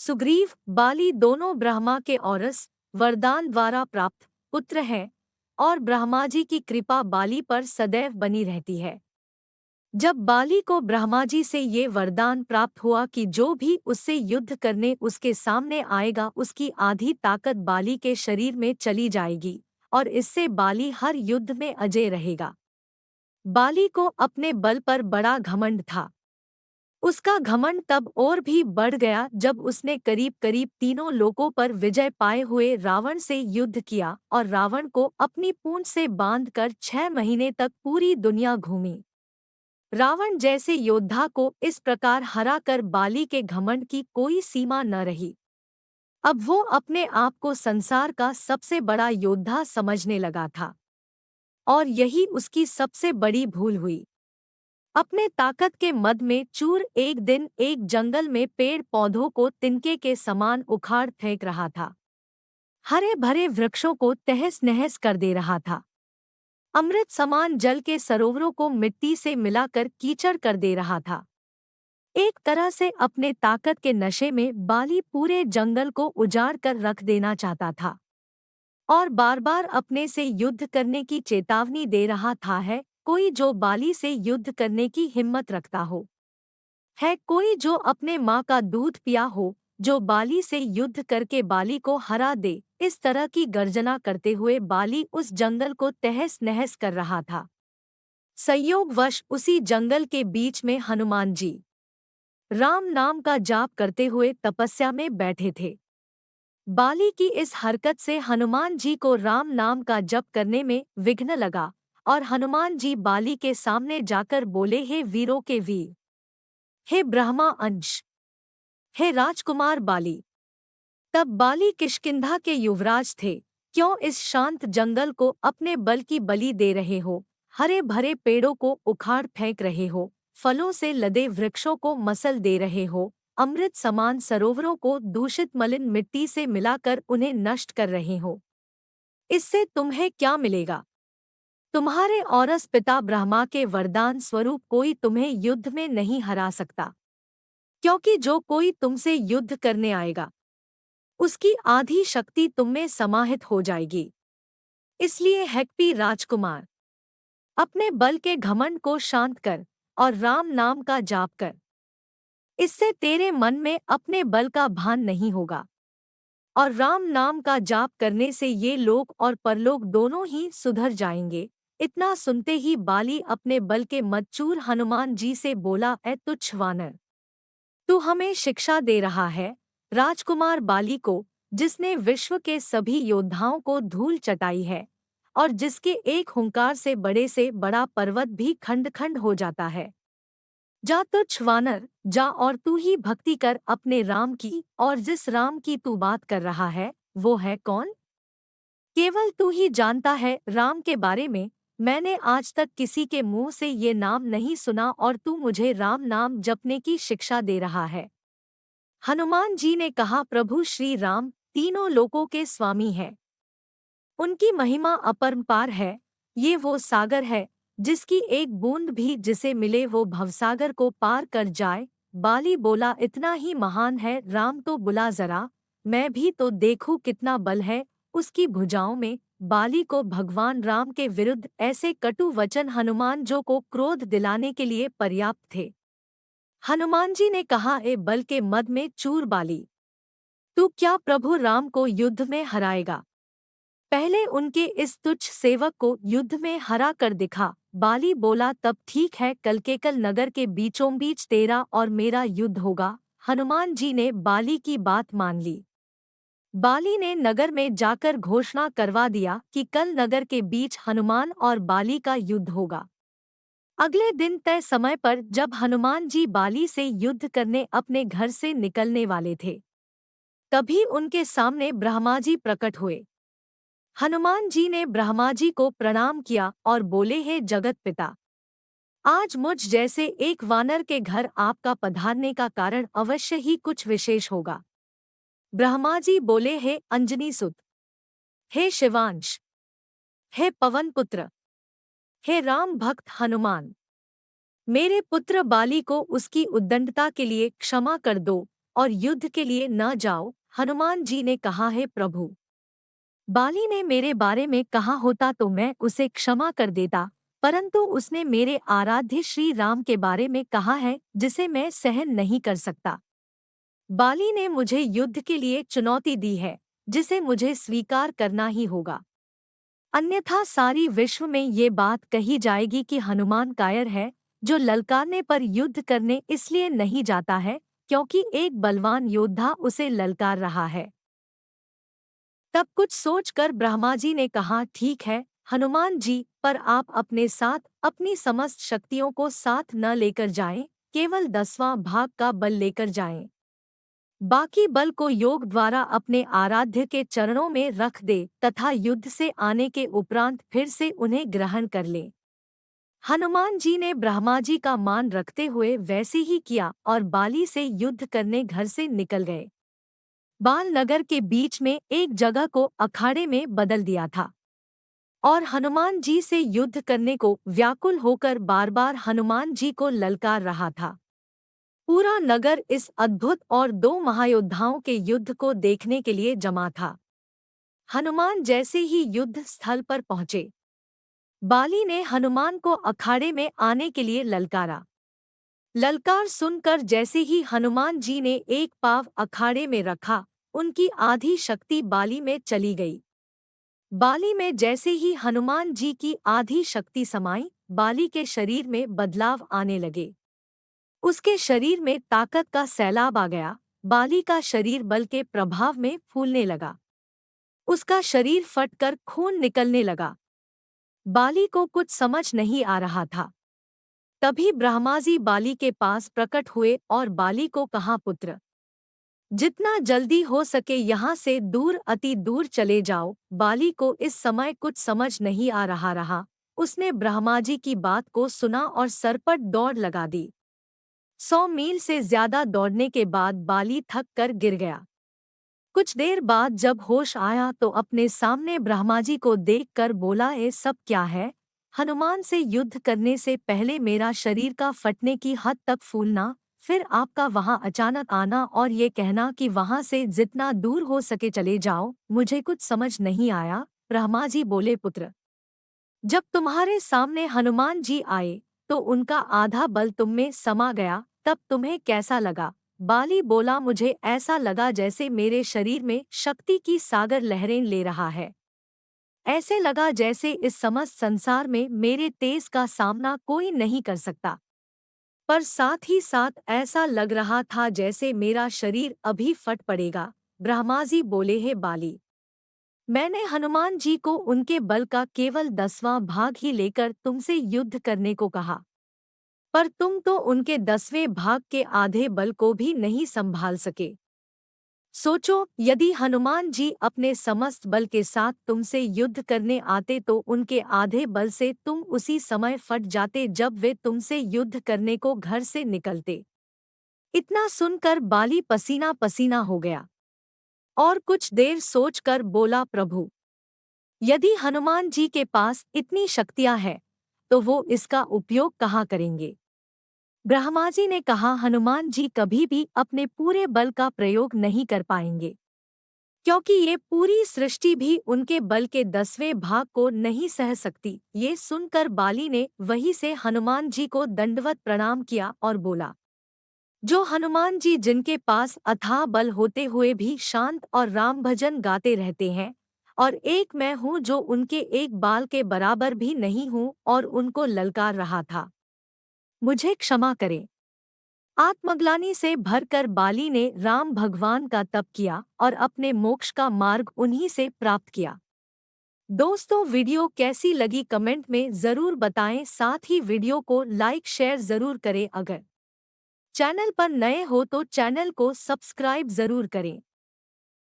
सुग्रीव, बाली दोनों ब्रह्मा के औरस वरदान द्वारा प्राप्त पुत्र हैं और ब्रह्मा जी की कृपा बाली पर सदैव बनी रहती है। जब बाली को ब्रह्मा जी से ये वरदान प्राप्त हुआ कि जो भी उससे युद्ध करने उसके सामने आएगा उसकी आधी ताकत बाली के शरीर में चली जाएगी और इससे बाली हर युद्ध में अजय रहेगा। बाली को अपने बल पर बड़ा घमंड था। उसका घमंड तब और भी बढ़ गया जब उसने करीब करीब तीनों लोकों पर विजय पाए हुए रावण से युद्ध किया और रावण को अपनी पूंछ से बांधकर 6 महीने तक पूरी दुनिया घूमी। रावण जैसे योद्धा को इस प्रकार हरा कर बाली के घमंड की कोई सीमा न रही। अब वो अपने आप को संसार का सबसे बड़ा योद्धा समझने लगा था और यही उसकी सबसे बड़ी भूल हुई। अपने ताकत के मद में चूर एक दिन एक जंगल में पेड़ पौधों को तिनके के समान उखाड़ फेंक रहा था। हरे भरे वृक्षों को तहस नहस कर दे रहा था। अमृत समान जल के सरोवरों को मिट्टी से मिलाकर कीचड़ कर दे रहा था। एक तरह से अपने ताकत के नशे में बाली पूरे जंगल को उजाड़ कर रख देना चाहता था और बार बार अपने से युद्ध करने की चेतावनी दे रहा था। है कोई जो बाली से युद्ध करने की हिम्मत रखता हो? है कोई जो अपने माँ का दूध पिया हो, जो बाली से युद्ध करके बाली को हरा दे? इस तरह की गर्जना करते हुए बाली उस जंगल को तहस नहस कर रहा था। संयोगवश उसी जंगल के बीच में हनुमान जी राम नाम का जाप करते हुए तपस्या में बैठे थे। बाली की इस हरकत से हनुमान जी को राम नाम का जप करने में विघ्न लगा और हनुमान जी बाली के सामने जाकर बोले, हे वीरों के वीर, हे ब्रह्मा अंश, हे राजकुमार बाली। तब बाली किष्किंधा के युवराज थे। क्यों इस शांत जंगल को अपने बल की बलि दे रहे हो? हरे भरे पेड़ों को उखाड़ फेंक रहे हो, फलों से लदे वृक्षों को मसल दे रहे हो, अमृत समान सरोवरों को दूषित मलिन मिट्टी से मिलाकर उन्हें नष्ट कर रहे हो। इससे तुम्हें क्या मिलेगा? तुम्हारे औरस पिता ब्रह्मा के वरदान स्वरूप कोई तुम्हें युद्ध में नहीं हरा सकता, क्योंकि जो कोई तुमसे युद्ध करने आएगा उसकी आधी शक्ति तुममें समाहित हो जाएगी। इसलिए हेक्पी राजकुमार, अपने बल के घमंड को शांत कर और राम नाम का जाप कर। इससे तेरे मन में अपने बल का भान नहीं होगा और राम नाम का जाप करने से ये लोक और परलोक दोनों ही सुधर जाएंगे। इतना सुनते ही बाली अपने बल के मदचूर हनुमान जी से बोला, ऐ तुच्छ वानर, तू हमें शिक्षा दे रहा है? राजकुमार बाली को, जिसने विश्व के सभी योद्धाओं को धूल चटाई है और जिसके एक हुंकार से बड़ा पर्वत भी खंड खंड हो जाता है। जा तुच्छ वानर, जा और तू ही भक्ति कर अपने राम की, और जिस राम की तू बात कर रहा है वो है कौन? केवल तू ही जानता है राम के बारे में। मैंने आज तक किसी के मुंह से ये नाम नहीं सुना और तू मुझे राम नाम जपने की शिक्षा दे रहा है। हनुमान जी ने कहा, प्रभु श्री राम तीनों लोकों के स्वामी हैं। उनकी महिमा अपरंपार है। ये वो सागर है जिसकी एक बूंद भी जिसे मिले वो भवसागर को पार कर जाए। बाली बोला, इतना ही महान है राम तो बुला जरा, मैं भी तो देखूं कितना बल है उसकी भुजाओं में। बाली को भगवान राम के विरुद्ध ऐसे कटु वचन हनुमान जो को क्रोध दिलाने के लिए पर्याप्त थे। हनुमान जी ने कहा, ए बल के मद में चूर बाली, तू क्या प्रभु राम को युद्ध में हराएगा? पहले उनके इस तुच्छ सेवक को युद्ध में हरा कर दिखा। बाली बोला, तब ठीक है, कल नगर के बीचों बीच तेरा और मेरा युद्ध होगा। हनुमान जी ने बाली की बात मान ली। बाली ने नगर में जाकर घोषणा करवा दिया कि कल नगर के बीच हनुमान और बाली का युद्ध होगा। अगले दिन तय समय पर जब हनुमान जी बाली से युद्ध करने अपने घर से निकलने वाले थे, तभी उनके सामने ब्रह्मा जी प्रकट हुए। हनुमान जी ने ब्रह्मा जी को प्रणाम किया और बोले, हे जगत पिता, आज मुझ जैसे एक वानर के घर आपका पधारने का कारण अवश्य ही कुछ विशेष होगा। ब्रह्मा जी बोले, हे अंजनी सुत, हे शिवांश, हे पवन पुत्र, हे राम भक्त हनुमान, मेरे पुत्र बाली को उसकी उद्दंडता के लिए क्षमा कर दो। और युद्ध के लिए न जाओ। हनुमान जी ने कहा, है प्रभु, बाली ने मेरे बारे में कहा होता तो मैं उसे क्षमा कर देता, परंतु उसने मेरे आराध्य श्री राम के बारे में कहा है जिसे मैं सहन नहीं कर सकता। बाली ने मुझे युद्ध के लिए चुनौती दी है जिसे मुझे स्वीकार करना ही होगा, अन्यथा सारी विश्व में ये बात कही जाएगी कि हनुमान कायर है, जो ललकारने पर युद्ध करने इसलिए नहीं जाता है क्योंकि एक बलवान योद्धा उसे ललकार रहा है। तब कुछ सोचकर ब्रह्मा जी ने कहा, ठीक है हनुमान जी, पर आप अपने साथ अपनी समस्त शक्तियों को साथ न लेकर जाएं, केवल 10वां भाग का बल लेकर जाएं। बाकी बल को योग द्वारा अपने आराध्य के चरणों में रख दे तथा युद्ध से आने के उपरांत फिर से उन्हें ग्रहण कर ले। हनुमान जी ने ब्रह्मा जी का मान रखते हुए वैसे ही किया और बाली से युद्ध करने घर से निकल गए। बाल नगर के बीच में एक जगह को अखाड़े में बदल दिया था और हनुमान जी से युद्ध करने को व्याकुल होकर बार बार हनुमान जी को ललकार रहा था। पूरा नगर इस अद्भुत और दो महायोद्धाओं के युद्ध को देखने के लिए जमा था। हनुमान जैसे ही युद्ध स्थल पर पहुंचे, बाली ने हनुमान को अखाड़े में आने के लिए ललकारा। ललकार सुनकर जैसे ही हनुमान जी ने एक पाँव अखाड़े में रखा, उनकी आधी शक्ति बाली में चली गई। बाली में जैसे ही हनुमान जी की आधी शक्ति समाई, बाली के शरीर में बदलाव आने लगे। उसके शरीर में ताकत का सैलाब आ गया। बाली का शरीर बल के प्रभाव में फूलने लगा। उसका शरीर फटकर खून निकलने लगा। बाली को कुछ समझ नहीं आ रहा था। तभी ब्रह्मा जी बाली के पास प्रकट हुए और बाली को कहा, पुत्र, जितना जल्दी हो सके यहाँ से दूर, अति दूर चले जाओ। बाली को इस समय कुछ समझ नहीं आ रहा। उसने ब्रह्मा जी की बात को सुना और सरपट दौड़ लगा दी। 100 मील से ज्यादा दौड़ने के बाद बाली थक कर गिर गया। कुछ देर बाद जब होश आया तो अपने सामने ब्रह्मा जी को देखकर बोला, ये सब क्या है? हनुमान से युद्ध करने से पहले मेरा शरीर का फटने की हद तक फूलना, फिर आपका वहां अचानक आना और ये कहना कि वहां से जितना दूर हो सके चले जाओ, मुझे कुछ समझ नहीं आया। ब्रह्मा जी बोले, पुत्र, जब तुम्हारे सामने हनुमान जी आए तो उनका आधा बल तुम में समा गया, तब तुम्हें कैसा लगा? बाली बोला, मुझे ऐसा लगा जैसे मेरे शरीर में शक्ति की सागर लहरें ले रहा है। ऐसे लगा जैसे इस समस्त संसार में मेरे तेज का सामना कोई नहीं कर सकता। पर साथ ही साथ ऐसा लग रहा था जैसे मेरा शरीर अभी फट पड़ेगा। ब्रह्मा जी बोले, हे बाली, मैंने हनुमान जी को उनके बल का केवल 10वां भाग ही लेकर तुमसे युद्ध करने को कहा, पर तुम तो उनके 10वें भाग के आधे बल को भी नहीं संभाल सके। सोचो, यदि हनुमान जी अपने समस्त बल के साथ तुमसे युद्ध करने आते तो उनके आधे बल से तुम उसी समय फट जाते जब वे तुमसे युद्ध करने को घर से निकलते। इतना सुनकर बाली पसीना पसीना हो गया और कुछ देर सोचकर बोला, प्रभु, यदि हनुमान जी के पास इतनी शक्तियां हैं तो वो इसका उपयोग कहाँ करेंगे? ब्रह्मा जी ने कहा, हनुमान जी कभी भी अपने पूरे बल का प्रयोग नहीं कर पाएंगे, क्योंकि ये पूरी सृष्टि भी उनके बल के 10वें भाग को नहीं सह सकती। ये सुनकर बाली ने वहीं से हनुमान जी को दंडवत प्रणाम किया और बोला, जो हनुमान जी जिनके पास अथाह बल होते हुए भी शांत और राम भजन गाते रहते हैं, और एक मैं हूँ जो उनके एक बाल के बराबर भी नहीं हूँ और उनको ललकार रहा था, मुझे क्षमा करें। आत्मग्लानि से भरकर बाली ने राम भगवान का तप किया और अपने मोक्ष का मार्ग उन्हीं से प्राप्त किया। दोस्तों, वीडियो कैसी लगी कमेंट में ज़रूर बताएं, साथ ही वीडियो को लाइक शेयर ज़रूर करें। अगर चैनल पर नए हो तो चैनल को सब्सक्राइब ज़रूर करें।